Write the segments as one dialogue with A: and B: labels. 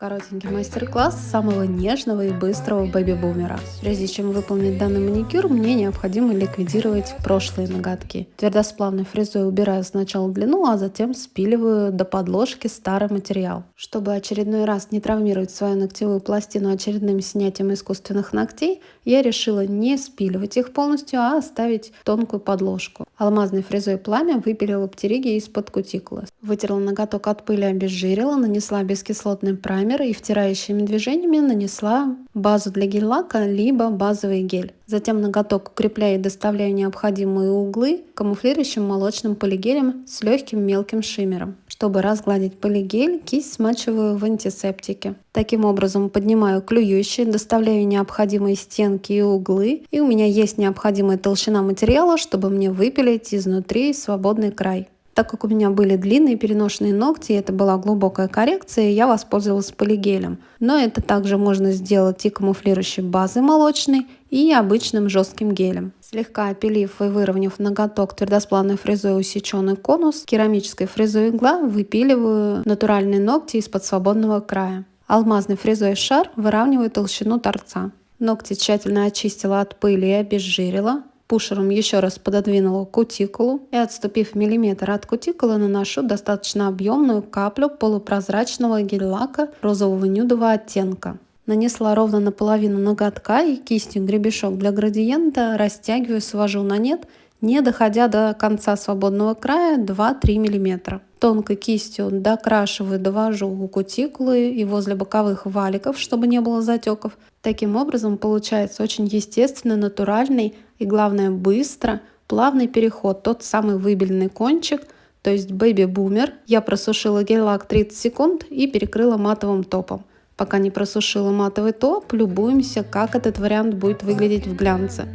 A: Коротенький мастер-класс самого нежного и быстрого бэби-бумера. Прежде чем выполнить данный маникюр, мне необходимо ликвидировать прошлые ноготки. Твердосплавной фрезой убираю сначала длину, а затем спиливаю до подложки старый материал. Чтобы очередной раз не травмировать свою ногтевую пластину очередным снятием искусственных ногтей, я решила не спиливать их полностью, а оставить тонкую подложку. Алмазной фрезой пламя выпилила птериги из-под кутикулы. Вытерла ноготок от пыли, обезжирила, нанесла бескислотный праймер и втирающими движениями нанесла базу для гель-лака, либо базовый гель. Затем ноготок укрепляю и доставляю необходимые углы камуфлирующим молочным полигелем с легким мелким шиммером. Чтобы разгладить полигель, кисть смачиваю в антисептике. Таким образом поднимаю клюющие, доставляю необходимые стенки и углы, и у меня есть необходимая толщина материала, чтобы мне выпилить изнутри свободный край. Так как у меня были длинные переношенные ногти, и это была глубокая коррекция, я воспользовалась полигелем. Но это также можно сделать и камуфлирующей базой молочной, и обычным жестким гелем. Слегка опилив и выровняв ноготок твердосплавной фрезой усеченный конус, керамической фрезой игла выпиливаю натуральные ногти из-под свободного края. Алмазной фрезой шар выравниваю толщину торца. Ногти тщательно очистила от пыли и обезжирила. Пушером еще раз пододвинула кутикулу и, отступив миллиметр от кутикулы, наношу достаточно объемную каплю полупрозрачного гель-лака розового нюдового оттенка. Нанесла ровно наполовину ноготка и кистью гребешок для градиента растягиваю, свожу на нет, не доходя до конца свободного края 2-3 мм. Тонкой кистью докрашиваю, довожу у кутикулы и возле боковых валиков, чтобы не было затеков. Таким образом получается очень естественный, натуральный и, главное, быстро, плавный переход, тот самый выбеленный кончик, то есть бэби-бумер. Я просушила гель-лак 30 секунд и перекрыла матовым топом. Пока не просушила матовый топ, любуемся, как этот вариант будет выглядеть в глянце.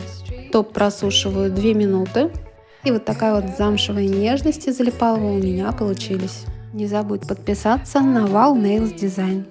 A: Топ просушиваю 2 минуты. И вот такая вот замшевая нежность из залипалого у меня получились. Не забудь подписаться на Wow Nails Design.